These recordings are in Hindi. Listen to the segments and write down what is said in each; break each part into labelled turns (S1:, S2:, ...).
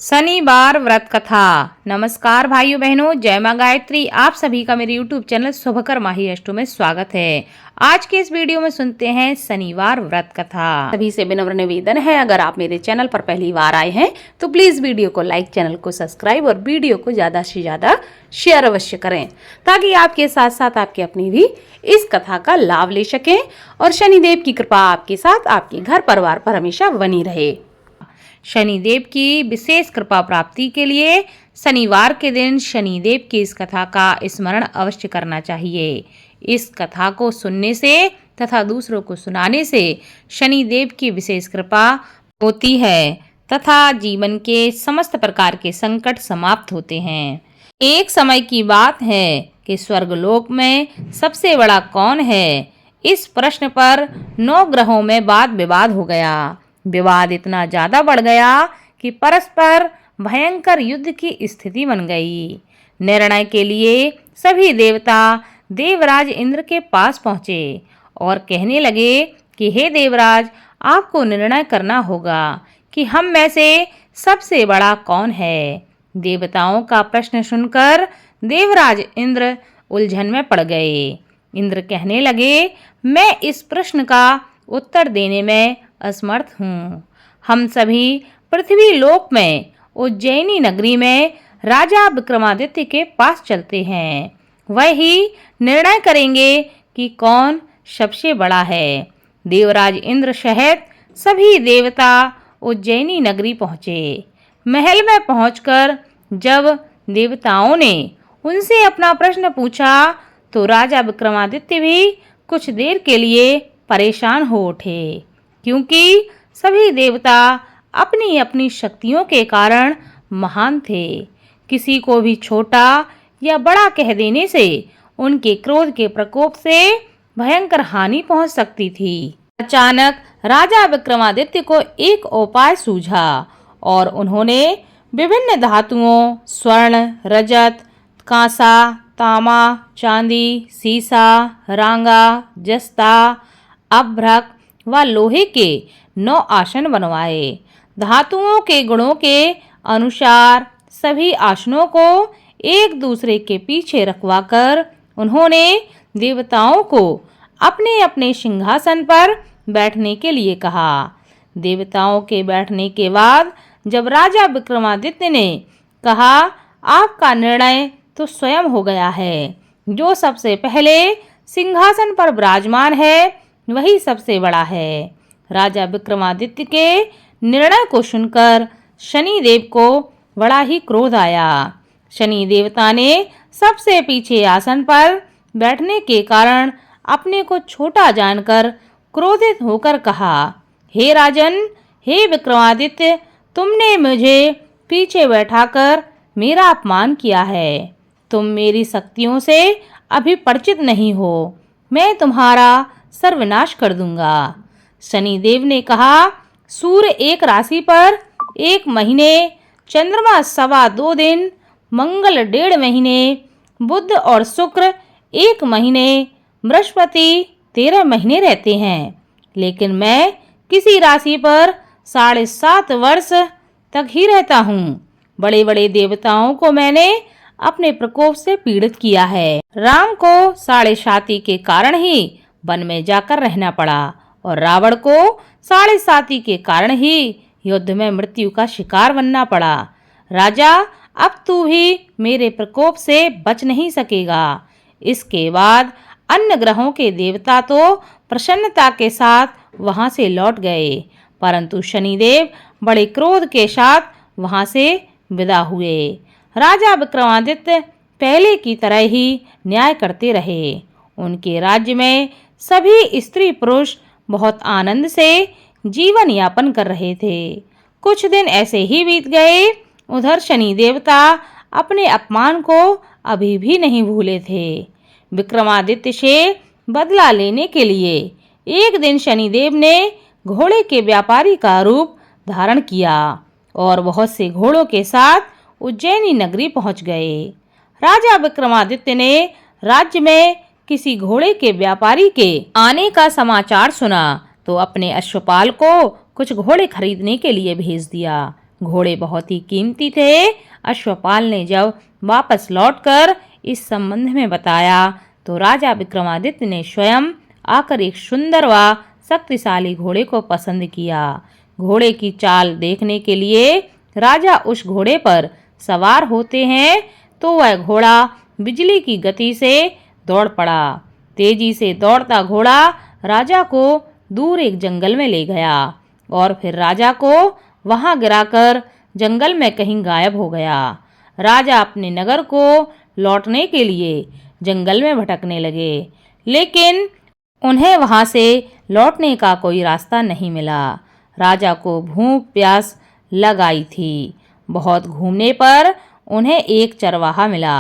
S1: शनिवार व्रत कथा। नमस्कार भाइयों बहनों, जय मां गायत्री। आप सभी का मेरे YouTube चैनल शुभकर माही अष्टो में स्वागत है। आज के इस वीडियो में सुनते हैं शनिवार व्रत कथा। सभी से विनम्र निवेदन है, अगर आप मेरे चैनल पर पहली बार आए हैं तो प्लीज वीडियो को लाइक, चैनल को सब्सक्राइब और वीडियो को ज्यादा से ज्यादा शेयर अवश्य करें, ताकि आपके साथ साथ आपके अपने भी इस कथा का लाभ ले सकें और शनिदेव की कृपा आपके साथ, आपके घर परिवार पर हमेशा बनी रहे। शनिदेव की विशेष कृपा प्राप्ति के लिए शनिवार के दिन शनिदेव की इस कथा का स्मरण अवश्य करना चाहिए। इस कथा को सुनने से तथा दूसरों को सुनाने से शनिदेव की विशेष कृपा होती है तथा जीवन के समस्त प्रकार के संकट समाप्त होते हैं। एक समय की बात है कि स्वर्गलोक में सबसे बड़ा कौन है, इस प्रश्न पर 9 ग्रहों में वाद विवाद हो गया। विवाद इतना ज्यादा बढ़ गया कि परस्पर भयंकर युद्ध की स्थिति बन गई। निर्णय के लिए सभी देवता देवराज इंद्र के पास पहुंचे और कहने लगे कि हे देवराज, आपको निर्णय करना होगा कि हम में से सबसे बड़ा कौन है। देवताओं का प्रश्न सुनकर देवराज इंद्र उलझन में पड़ गए। इंद्र कहने लगे, मैं इस प्रश्न का उत्तर देने में असमर्थ हूँ। हम सभी पृथ्वी लोक में उज्जैनी नगरी में राजा विक्रमादित्य के पास चलते हैं। वही निर्णय करेंगे कि कौन सबसे बड़ा है। देवराज इंद्र सहित सभी देवता उज्जैनी नगरी पहुँचे। महल में पहुंचकर जब देवताओं ने उनसे अपना प्रश्न पूछा तो राजा विक्रमादित्य भी कुछ देर के लिए परेशान हो उठे, क्योंकि सभी देवता अपनी अपनी शक्तियों के कारण महान थे। किसी को भी छोटा या बड़ा कह देने से उनके क्रोध के प्रकोप से भयंकर हानि पहुंच सकती थी। अचानक राजा विक्रमादित्य को एक उपाय सूझा और उन्होंने विभिन्न धातुओं स्वर्ण, रजत, कांसा, तांबा, चांदी, सीसा, रांगा, जस्ता, अभ्रक व लोहे के 9 आसन बनवाए। धातुओं के गुणों के अनुसार सभी आसनों को एक दूसरे के पीछे रखवाकर उन्होंने देवताओं को अपने अपने सिंहासन पर बैठने के लिए कहा। देवताओं के बैठने के बाद जब राजा विक्रमादित्य ने कहा, आपका निर्णय तो स्वयं हो गया है। जो सबसे पहले सिंहासन पर विराजमान है वही सबसे बड़ा है। राजा विक्रमादित्य के निर्णय को सुनकर शनिदेव को बड़ा ही क्रोध आया। शनि देवता ने सबसे पीछे आसन पर बैठने के कारण अपने को छोटा जानकर क्रोधित होकर कहा, हे राजन, हे विक्रमादित्य, तुमने मुझे पीछे बैठाकर मेरा अपमान किया है। तुम मेरी शक्तियों से अभी परिचित नहीं हो। मैं तुम्हारा सर्वनाश कर दूंगा। शनिदेव ने कहा, सूर्य एक राशि पर 1 महीने, चंद्रमा 2.25 दिन, मंगल 1.5 महीने, बुध और शुक्र 1 महीने, बृहस्पति 13 महीने रहते हैं, लेकिन मैं किसी राशि पर 7.5 वर्ष तक ही रहता हूँ। बड़े बड़े देवताओं को मैंने अपने प्रकोप से पीड़ित किया है। राम को 7.5 के कारण ही वन में जाकर रहना पड़ा और रावण को 7.5 के कारण ही युद्ध में मृत्यु का शिकार बनना पड़ा। राजा, अब तू भी मेरे प्रकोप से बच नहीं सकेगा। इसके बाद अन्य ग्रहों के देवता तो प्रसन्नता के साथ वहां से लौट गए, परंतु शनिदेव बड़े क्रोध के साथ वहां से विदा हुए। राजा विक्रमादित्य पहले की तरह ही न्याय करते रहे। उनके राज्य में सभी स्त्री पुरुष बहुत आनंद से जीवन यापन कर रहे थे। कुछ दिन ऐसे ही बीत गए। उधर शनि देवता अपने अपमान को अभी भी नहीं भूले थे। विक्रमादित्य से बदला लेने के लिए एक दिन शनिदेव ने घोड़े के व्यापारी का रूप धारण किया और बहुत से घोड़ों के साथ उज्जैनी नगरी पहुंच गए। राजा विक्रमादित्य ने राज्य में किसी घोड़े के व्यापारी के आने का समाचार सुना तो अपने अश्वपाल को कुछ घोड़े खरीदने के लिए भेज दिया। घोड़े बहुत ही कीमती थे। अश्वपाल ने जब वापस लौटकर इस संबंध में बताया तो राजा विक्रमादित्य ने स्वयं आकर एक सुंदर व शक्तिशाली घोड़े को पसंद किया। घोड़े की चाल देखने के लिए राजा उस घोड़े पर सवार होते हैं तो वह घोड़ा बिजली की गति से दौड़ पड़ा। तेजी से दौड़ता घोड़ा राजा को दूर एक जंगल में ले गया और फिर राजा को वहां गिराकर जंगल में कहीं गायब हो गया। राजा अपने नगर को लौटने के लिए जंगल में भटकने लगे, लेकिन उन्हें वहां से लौटने का कोई रास्ता नहीं मिला। राजा को भूख प्यास लग आई थी। बहुत घूमने पर उन्हें एक चरवाहा मिला।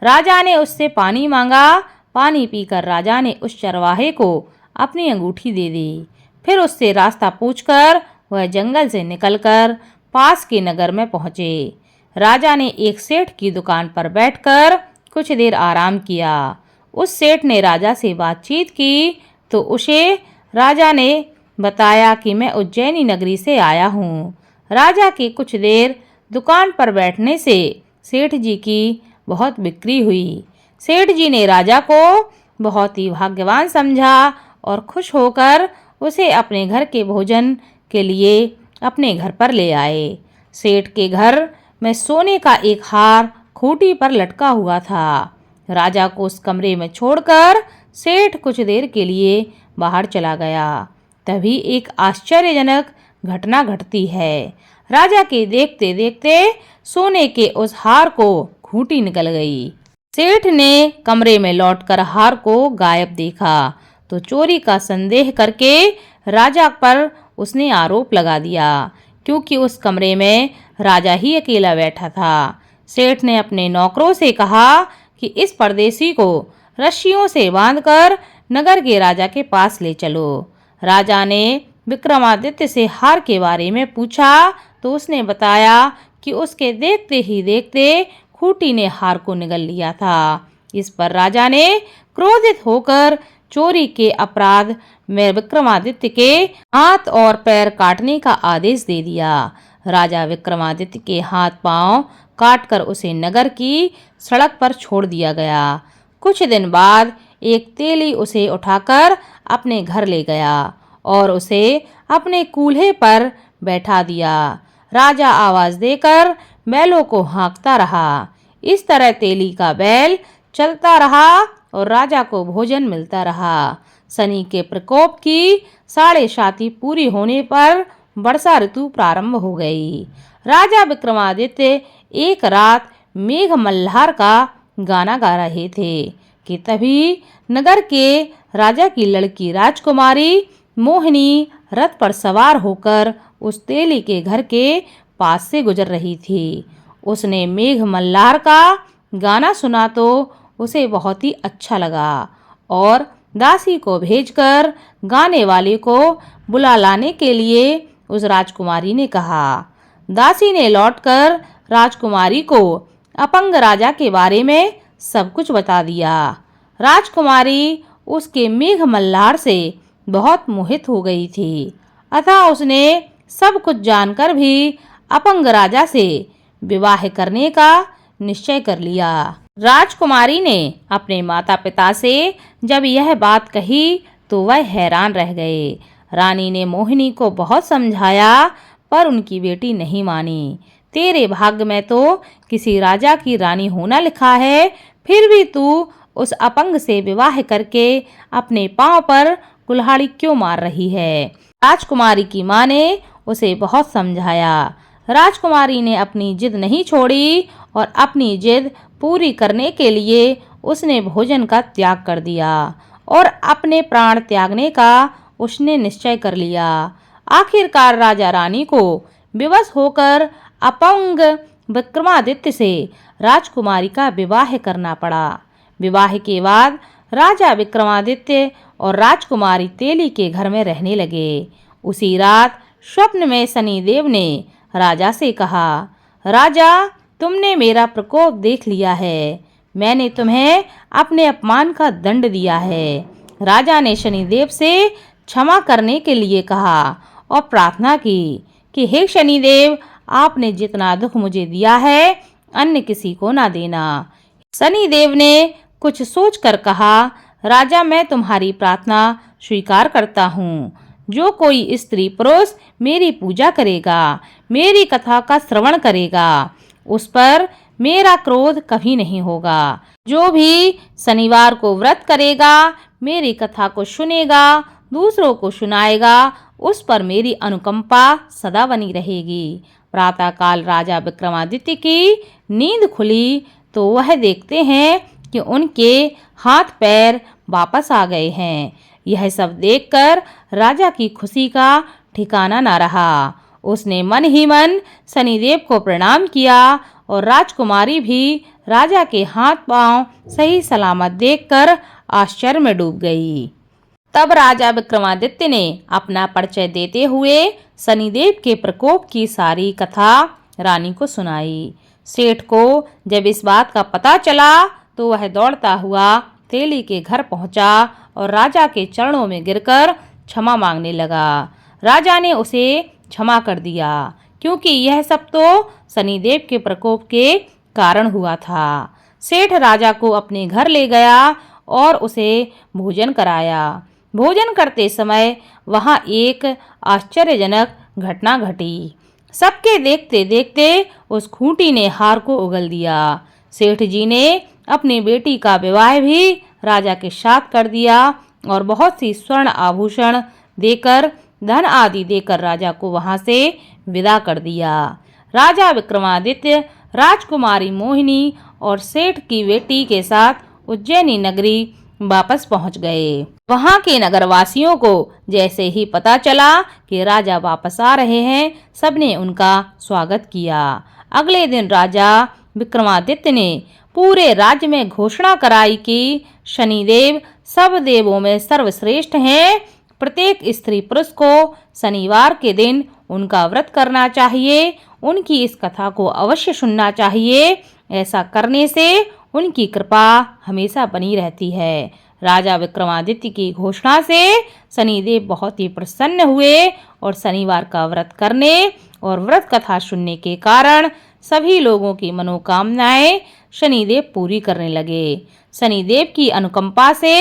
S1: राजा ने उससे पानी मांगा। पानी पीकर राजा ने उस चरवाहे को अपनी अंगूठी दे दी। फिर उससे रास्ता पूछकर वह जंगल से निकलकर पास के नगर में पहुंचे। राजा ने एक सेठ की दुकान पर बैठकर कुछ देर आराम किया। उस सेठ ने राजा से बातचीत की तो उसे राजा ने बताया कि मैं उज्जैनी नगरी से आया हूँ। राजा की कुछ देर दुकान पर बैठने से सेठ जी की बहुत बिक्री हुई। सेठ जी ने राजा को बहुत ही भाग्यवान समझा और खुश होकर उसे अपने घर के भोजन के लिए अपने घर पर ले आए। सेठ के घर में सोने का एक हार खूंटी पर लटका हुआ था। राजा को उस कमरे में छोड़कर सेठ कुछ देर के लिए बाहर चला गया। तभी एक आश्चर्यजनक घटना घटती है। राजा के देखते देखते सोने के उस हार को खूंटी निकल गई। सेठ ने कमरे में लौटकर हार को गायब देखा तो चोरी का संदेह करके राजा पर उसने आरोप लगा दिया, क्योंकि उस कमरे में राजा ही अकेला बैठा था। सेठ ने अपने नौकरों से कहा कि इस परदेसी को रस्सियों से बांधकर नगर के राजा के पास ले चलो। राजा ने विक्रमादित्य से हार के बारे में पूछा तो उसने बताया कि उसके देखते ही देखते खूंटी ने हार को निगल लिया था। इस पर राजा ने क्रोधित होकर चोरी के अपराध में विक्रमादित्य के हाथ और पैर काटने का आदेश दे दिया। राजा विक्रमादित्य के हाथ पांव काटकर उसे नगर की सड़क पर छोड़ दिया गया। कुछ दिन बाद एक तेली उसे उठाकर अपने घर ले गया और उसे अपने कूल्हे पर बैठा दिया। राजा आवाज देकर बैलों को हाँकता रहा। इस तरह तेली का बैल चलता रहा और राजा को भोजन मिलता रहा। शनि के प्रकोप की 7.5 पूरी होने पर वर्षा ऋतु प्रारंभ हो गई। राजा विक्रमादित्य एक रात मेघ मल्हार का गाना गा रहे थे कि तभी नगर के राजा की लड़की राजकुमारी मोहिनी रथ पर सवार होकर उस तेली के घर के पास से गुजर रही थी। उसने मेघ मल्हार का गाना सुना तो उसे बहुत ही अच्छा लगा और दासी को भेजकर गाने वाले को बुला लाने के लिए उस राजकुमारी ने कहा। दासी ने लौटकर राजकुमारी को अपंग राजा के बारे में सब कुछ बता दिया। राजकुमारी उसके मेघ मल्हार से बहुत मोहित हो गई थी, अतः उसने सब कुछ जानकर भी अपंग राजा से विवाह करने का निश्चय कर लिया। राजकुमारी ने अपने माता पिता से जब यह बात कही तो वह हैरान रह गए। रानी ने मोहिनी को बहुत समझाया पर उनकी बेटी नहीं मानी। तेरे भाग्य में तो किसी राजा की रानी होना लिखा है, फिर भी तू उस अपंग से विवाह करके अपने पांव पर कुल्हाड़ी क्यों मार रही है। राजकुमारी की मां ने उसे बहुत समझाया। राजकुमारी ने अपनी जिद नहीं छोड़ी और अपनी जिद पूरी करने के लिए उसने भोजन का त्याग कर दिया और अपने प्राण त्यागने का उसने निश्चय कर लिया। आखिरकार राजा रानी को विवश होकर अपंग विक्रमादित्य से राजकुमारी का विवाह करना पड़ा। विवाह के बाद राजा विक्रमादित्य और राजकुमारी तेली के घर में रहने लगे। उसी रात स्वप्न में शनिदेव ने राजा से कहा, राजा तुमने मेरा प्रकोप देख लिया है, मैंने तुम्हें अपने अपमान का दंड दिया है। राजा ने शनिदेव से क्षमा करने के लिए कहा और प्रार्थना की कि हे शनिदेव, आपने जितना दुख मुझे दिया है अन्य किसी को ना देना। शनिदेव ने कुछ सोचकर कहा, राजा मैं तुम्हारी प्रार्थना स्वीकार करता हूँ। जो कोई स्त्री पुरुष मेरी पूजा करेगा, मेरी कथा का श्रवण करेगा, उस पर मेरा क्रोध कभी नहीं होगा। जो भी शनिवार को व्रत करेगा, मेरी कथा को सुनेगा, दूसरों को सुनाएगा, उस पर मेरी अनुकंपा सदा बनी रहेगी। प्रातःकाल राजा विक्रमादित्य की नींद खुली तो वह देखते हैं कि उनके हाथ पैर वापस आ गए हैं। यह सब देखकर राजा की खुशी का ठिकाना न रहा। उसने मन ही मन शनिदेव को प्रणाम किया और राजकुमारी भी राजा के हाथ पांव सही सलामत देखकर आश्चर्य में डूब गई। तब राजा विक्रमादित्य ने अपना परिचय देते हुए शनिदेव के प्रकोप की सारी कथा रानी को सुनाई। सेठ को जब इस बात का पता चला तो वह दौड़ता हुआ तेली के घर पहुंचा और राजा के चरणों में गिरकर क्षमा मांगने लगा। राजा ने उसे क्षमा कर दिया क्योंकि यह सब तो शनिदेव के प्रकोप के कारण हुआ था। सेठ राजा को अपने घर ले गया और उसे भोजन कराया। भोजन करते समय वहां एक आश्चर्यजनक घटना घटी। सबके देखते देखते उस खूंटी ने हार को उगल दिया। सेठ जी ने अपनी बेटी का विवाह भी राजा के साथ कर दिया और बहुत सी स्वर्ण आभूषण देकर, धन आदि देकर राजा को वहां से विदा कर दिया। राजा विक्रमादित्य राजकुमारी मोहिनी और सेठ की बेटी के साथ उज्जैनी नगरी वापस पहुंच गए। वहां के नगरवासियों को जैसे ही पता चला कि राजा वापस आ रहे हैं, सबने उनका स्वागत किया। अगले दिन राजा विक्रमादित्य ने पूरे राज्य में घोषणा कराई कि शनिदेव सब देवों में सर्वश्रेष्ठ हैं। प्रत्येक स्त्री पुरुष को शनिवार के दिन उनका व्रत करना चाहिए, उनकी इस कथा को अवश्य सुनना चाहिए। ऐसा करने से उनकी कृपा हमेशा बनी रहती है। राजा विक्रमादित्य की घोषणा से शनिदेव बहुत ही प्रसन्न हुए और शनिवार का व्रत करने और व्रत कथा सुनने के कारण सभी लोगों की मनोकामनाएं शनिदेव पूरी करने लगे। शनिदेव की अनुकंपा से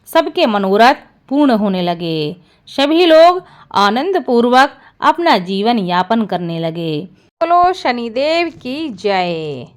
S1: सबके मनोरथ पूर्ण होने लगे। सभी लोग आनंद पूर्वक अपना जीवन यापन करने लगे। बोलो शनिदेव की जय।